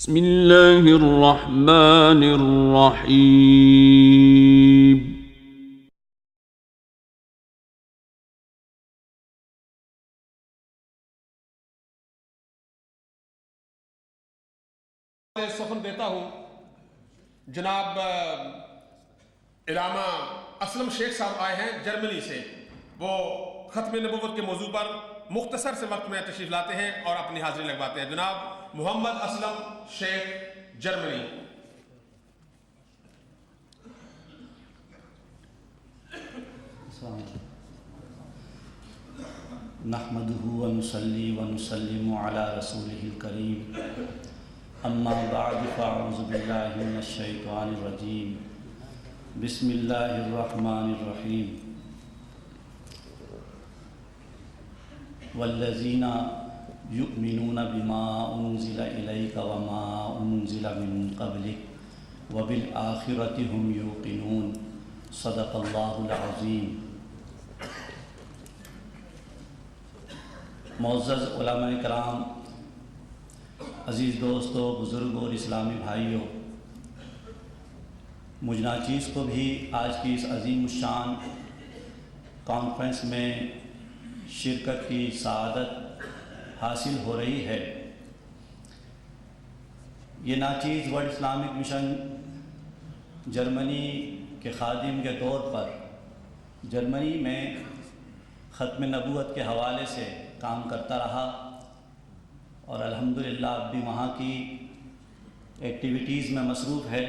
بسم اللہ الرحمن الرحیم۔ سخن دیتا ہوں جناب علامہ اسلم شیخ صاحب آئے ہیں جرمنی سے، وہ ختم نبوت کے موضوع پر مختصر سے وقت میں تشریف لاتے ہیں اور اپنی حاضری لگواتے ہیں۔ جناب محمد اسلم شیخ جرمنی۔ نحمده ونصلي ونسلم على رسوله الكريم، اما بعد فاعوذ بالله من الشيطان الرجيم، بسم الله الرحمن الرحيم۔ والذين يؤمنون بما انزل اليك وما انزل من قبلك وبالآخرة هم يوقنون، صدق الله العظيم۔ معزز علماء کرام، عزیز دوستو، بزرگوں اور اسلامی بھائیوں، مجھ ناچیز کو بھی آج کی اس عظیم الشان کانفرنس میں شرکت کی سعادت حاصل ہو رہی ہے۔ یہ ناچیز ورلڈ اسلامک مشن جرمنی کے خادم کے طور پر جرمنی میں ختم نبوت کے حوالے سے کام کرتا رہا، اور الحمدللہ اب بھی وہاں کی ایکٹیویٹیز میں مصروف ہے۔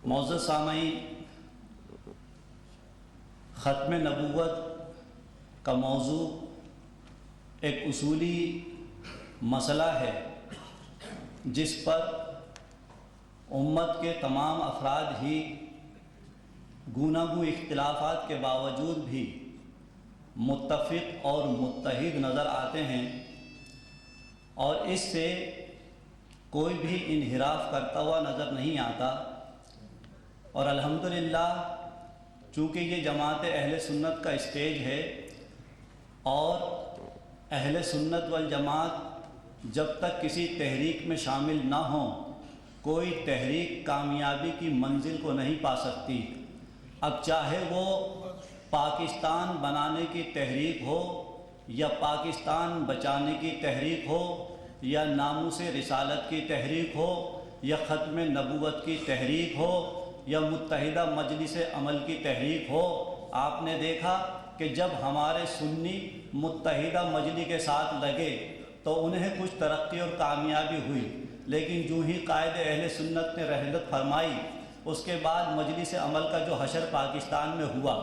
معزز سامعین، ختم نبوت کا موضوع ایک اصولی مسئلہ ہے جس پر امت کے تمام افراد ہی گوناگوں اختلافات کے باوجود بھی متفق اور متحد نظر آتے ہیں، اور اس سے کوئی بھی انحراف کرتا ہوا نظر نہیں آتا۔ اور الحمدللہ چونکہ یہ جماعت اہل سنت کا اسٹیج ہے، اور اہل سنت والجماعت جب تک کسی تحریک میں شامل نہ ہوں، کوئی تحریک کامیابی کی منزل کو نہیں پا سکتی۔ اب چاہے وہ پاکستان بنانے کی تحریک ہو، یا پاکستان بچانے کی تحریک ہو، یا ناموس رسالت کی تحریک ہو، یا ختم نبوت کی تحریک ہو، یا متحدہ مجلس عمل کی تحریک ہو، آپ نے دیکھا کہ جب ہمارے سنی متحدہ مجلس کے ساتھ لگے تو انہیں کچھ ترقی اور کامیابی ہوئی، لیکن جو ہی قائد اہل سنت نے رحلت فرمائی، اس کے بعد مجلس عمل کا جو حشر پاکستان میں ہوا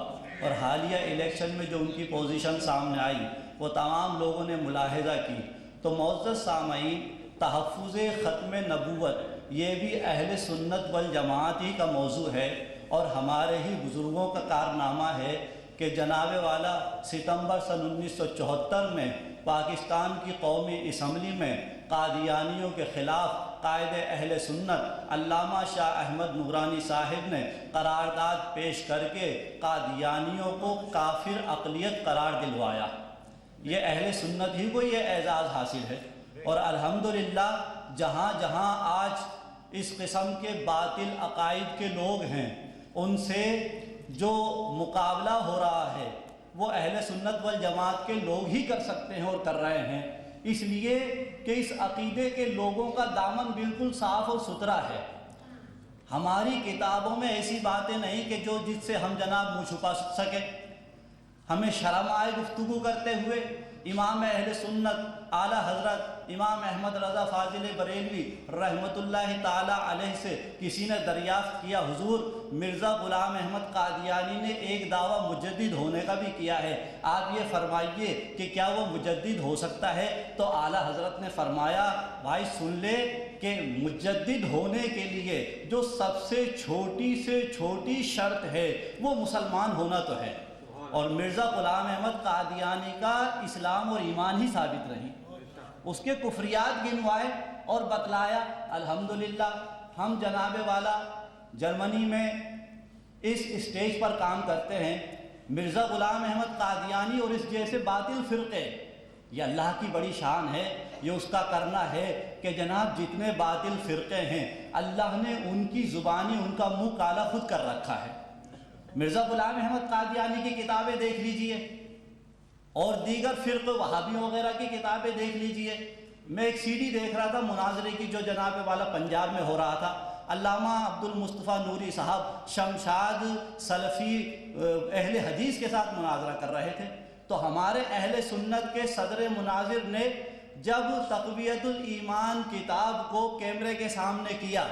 اور حالیہ الیکشن میں جو ان کی پوزیشن سامنے آئی، وہ تمام لوگوں نے ملاحظہ کی۔ تو معزز سامعین، تحفظ ختم نبوت یہ بھی اہل سنت والجماعت ہی کا موضوع ہے، اور ہمارے ہی بزرگوں کا کارنامہ ہے کہ جناب والا ستمبر سن 1974 میں پاکستان کی قومی اسمبلی میں قادیانیوں کے خلاف قائد اہل سنت علامہ شاہ احمد نورانی صاحب نے قرارداد پیش کر کے قادیانیوں کو کافر اقلیت قرار دلوایا۔ یہ اہل سنت ہی کو یہ اعزاز حاصل ہے، اور الحمدللہ جہاں جہاں آج اس قسم کے باطل عقائد کے لوگ ہیں، ان سے جو مقابلہ ہو رہا ہے وہ اہل سنت والجماعت کے لوگ ہی کر سکتے ہیں اور کر رہے ہیں، اس لیے کہ اس عقیدے کے لوگوں کا دامن بالکل صاف اور ستھرا ہے۔ ہماری کتابوں میں ایسی باتیں نہیں کہ جو جس سے ہم جناب منہ چھپا سکے۔ ہمیں شرم آئے گفتگو کرتے ہوئے امام اہل سنت اعلیٰ حضرت امام احمد رضا فاضل بریلوی رحمۃ اللہ تعالی علیہ سے کسی نے دریافت کیا، حضور مرزا غلام احمد قادیانی نے ایک دعویٰ مجدد ہونے کا بھی کیا ہے، آپ یہ فرمائیے کہ کیا وہ مجدد ہو سکتا ہے؟ تو اعلیٰ حضرت نے فرمایا، بھائی سن لے کہ مجدد ہونے کے لیے جو سب سے چھوٹی شرط ہے وہ مسلمان ہونا تو ہے، اور مرزا غلام احمد قادیانی کا اسلام اور ایمان ہی ثابت رہی، اس کے کفریات گنوائے اور بتلایا۔ الحمدللہ ہم جناب والا جرمنی میں اس اسٹیج پر کام کرتے ہیں۔ مرزا غلام احمد قادیانی اور اس جیسے باطل فرقے، یہ اللہ کی بڑی شان ہے، یہ اس کا کرنا ہے کہ جناب جتنے باطل فرقے ہیں اللہ نے ان کی زبانی ان کا منہ کالا خود کر رکھا ہے۔ مرزا غلام احمد قادیانی کی کتابیں دیکھ لیجئے اور دیگر فرقے وہابی وغیرہ کی کتابیں دیکھ لیجئے۔ میں ایک سی ڈی دیکھ رہا تھا مناظرے کی جو جناب والا پنجاب میں ہو رہا تھا، علامہ عبد المصطفیٰ نوری صاحب شمشاد سلفی اہل حدیث کے ساتھ مناظرہ کر رہے تھے، تو ہمارے اہل سنت کے صدر مناظر نے جب تقویت الایمان کتاب کو کیمرے کے سامنے کیا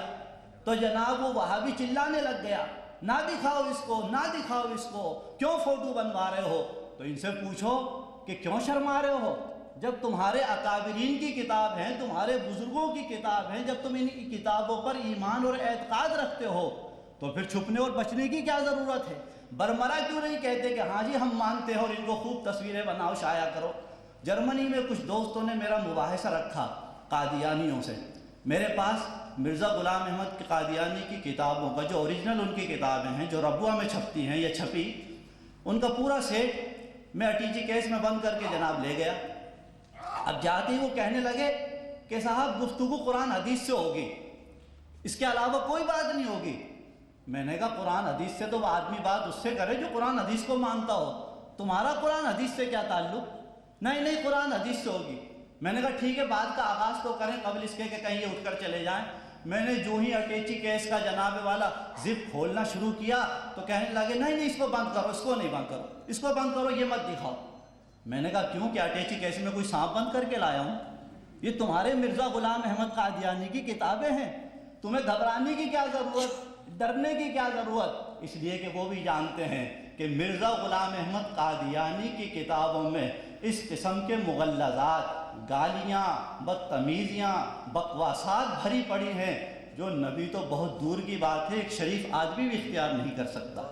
تو جناب وہ وہابی چلانے لگ گیا، نہ دکھاؤ اس کو، نہ دکھاؤ اس کو، کیوں فوٹو بنوا رہے ہو؟ تو ان سے پوچھو کہ کیوں شرما رہے ہو؟ جب تمہارے اکابرین کی کتاب ہے، تمہارے بزرگوں کی کتاب ہے، جب تم ان کتابوں پر ایمان اور اعتقاد رکھتے ہو تو پھر چھپنے اور بچنے کی کیا ضرورت ہے؟ برمرہ کیوں نہیں کہتے کہ ہاں جی ہم مانتے ہیں اور ان کو خوب تصویریں بناؤ شائع کرو؟ جرمنی میں کچھ دوستوں نے میرا مباحثہ رکھا قادیانیوں سے، میرے پاس مرزا غلام احمد قادیانی کی کتابوں کا جو اوریجنل ان کی کتابیں ہیں جو ربوہ میں چھپتی ہیں یا چھپی، ان کا پورا سیٹ میں اٹیچی کیس میں بند کر کے جناب لے گیا۔ اب جاتے ہی وہ کہنے لگے کہ صاحب گفتگو قرآن حدیث سے ہوگی، اس کے علاوہ کوئی بات نہیں ہوگی۔ میں نے کہا قرآن حدیث سے تو آدمی بات اس سے کرے جو قرآن حدیث کو مانتا ہو، تمہارا قرآن حدیث سے کیا تعلق؟ نہیں قرآن حدیث سے ہوگی۔ میں نے کہا ٹھیک ہے بات کا آغاز تو کریں قبل اس کے کہ کہیں یہ اٹھ کر چلے جائیں۔ میں نے جو ہی اٹیچی کیس کا جناب والا زپ کھولنا شروع کیا تو کہنے لگے نہیں اس کو بند کرو، اس کو نہیں بند کرو، اس کو بند کرو، یہ مت دکھاؤ۔ میں نے کہا کیوں، کہ اٹیچی کیس میں کوئی سانپ بند کر کے لایا ہوں؟ یہ تمہارے مرزا غلام احمد قادیانی کی کتابیں ہیں، تمہیں گھبرانے کی کیا ضرورت، ڈرنے کی کیا ضرورت؟ اس لیے کہ وہ بھی جانتے ہیں کہ مرزا غلام احمد قادیانی کی کتابوں میں اس قسم کے مغلظات، گالیاں، بدتمیزیاں، بکواسات بھری پڑی ہیں جو نبی تو بہت دور کی بات ہے ایک شریف آدمی بھی اختیار نہیں کر سکتا۔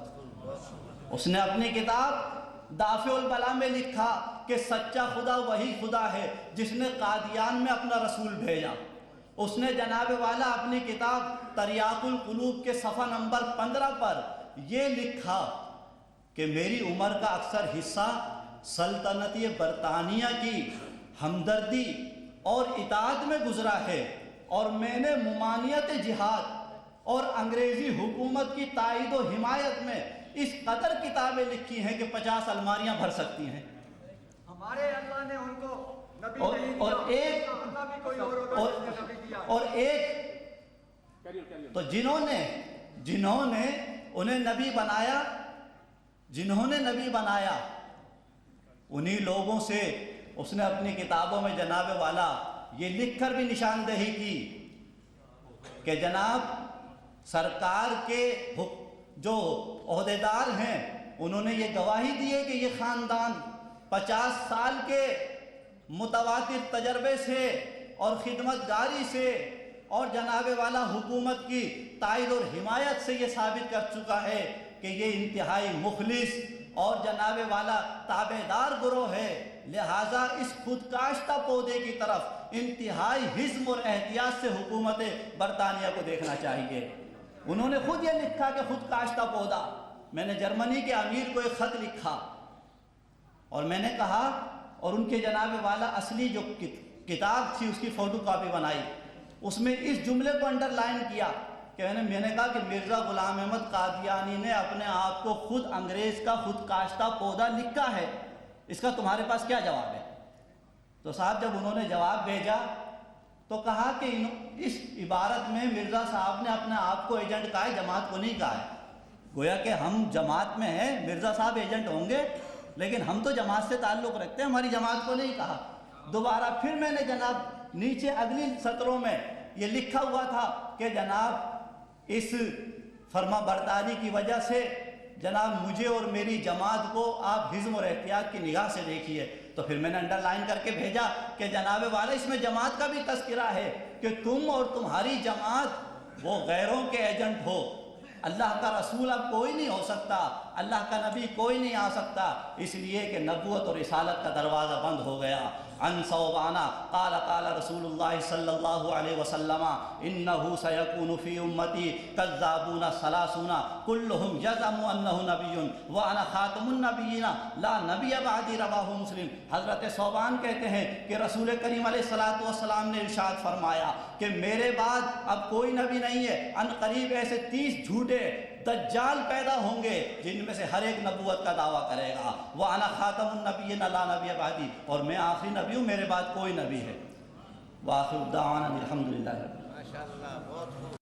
اس نے اپنی کتاب دافع البلا میں لکھا کہ سچا خدا وہی خدا ہے جس نے قادیان میں اپنا رسول بھیجا۔ اس نے جناب والا اپنی کتاب تریاق القلوب کے صفحہ نمبر 15 پر یہ لکھا کہ میری عمر کا اکثر حصہ سلطنتی برطانیہ کی ہمدردی اور اطاعت میں گزرا ہے، اور میں نے ممانعت جہاد اور انگریزی حکومت کی تائید و حمایت میں اس قدر کتابیں لکھی ہیں کہ 50 الماریاں بھر سکتی ہیں۔ ہمارے اللہ نے ان کو نبی نہیں اور دیا، ایک اللہ بھی کوئی اور ہوگا جس نے نبی دیا۔ اور ایک تو جنہوں نے انہیں نبی بنایا، جنہوں نے نبی بنایا انہی لوگوں سے اس نے اپنی کتابوں میں جناب والا یہ لکھ کر بھی نشاندہی کی کہ جناب سرکار کے جو عہدیدار ہیں انہوں نے یہ گواہی دی ہے کہ یہ خاندان 50 سال کے متواتر تجربے سے اور خدمت گاری سے اور جناب والا حکومت کی تائید اور حمایت سے یہ ثابت کر چکا ہے کہ یہ انتہائی مخلص اور جناب والا تابعدار گروہ ہے، لہٰذا اس خودکاشتہ پودے کی طرف انتہائی حزم اور احتیاط سے حکومت برطانیہ کو دیکھنا چاہیے۔ انہوں نے خود یہ لکھا کہ خودکاشتہ پودا۔ میں نے جرمنی کے امیر کو ایک خط لکھا اور میں نے کہا، اور ان کے جناب والا اصلی جو کتاب تھی اس کی فوٹو کاپی بنائی، اس میں اس جملے کو انڈر لائن کیا کہ میں نے کہا کہ مرزا غلام احمد قادیانی نے اپنے آپ کو خود انگریز کا خودکاشتہ پودا لکھا ہے، اس کا تمہارے پاس کیا جواب ہے؟ تو صاحب جب انہوں نے جواب بھیجا تو کہا کہ اس عبارت میں مرزا صاحب نے اپنے آپ کو ایجنٹ کہا ہے، جماعت کو نہیں کہا ہے۔ گویا کہ ہم جماعت میں ہیں، مرزا صاحب ایجنٹ ہوں گے لیکن ہم تو جماعت سے تعلق رکھتے ہیں، ہماری جماعت کو نہیں کہا۔ دوبارہ پھر میں نے جناب نیچے اگلی سطروں میں یہ لکھا ہوا تھا کہ جناب اس فرما برداری کی وجہ سے جناب مجھے اور میری جماعت کو آپ حزم اور احتیاط کی نگاہ سے دیکھیے۔ تو پھر میں نے انڈر لائن کر کے بھیجا کہ جناب والا اس میں جماعت کا بھی تذکرہ ہے کہ تم اور تمہاری جماعت وہ غیروں کے ایجنٹ ہو، اللہ کا رسول اب کوئی نہیں ہو سکتا، اللہ کا نبی کوئی نہیں آ سکتا، اس لیے کہ نبوت اور رسالت کا دروازہ بند ہو گیا۔ عن ثوبان قال قال رسول اللہ صلی اللہ علیہ وسلم انه سيكون في امتی كذابون ثلاثون كلهم يزعم انه نبی وانا خاتم النبیین لا نبی بعدی، رواہ مسلم۔ حضرت ثوبان کہتے ہیں کہ رسول کریم علیہ الصلوۃ والسلام نے ارشاد فرمایا کہ میرے بعد اب کوئی نبی نہیں ہے، ان قریب ایسے 30 جھوٹے دجال پیدا ہوں گے جن میں سے ہر ایک نبوت کا دعویٰ کرے گا۔ وَأَنَا خَاتَمُ النَّبِيِّينَ لَا نَبِيَّ بَعْدِي، اور میں آخری نبی ہوں، میرے بعد کوئی نبی ہے۔ وآخر دعوانا الحمدللہ۔ ماشاءاللہ، بہت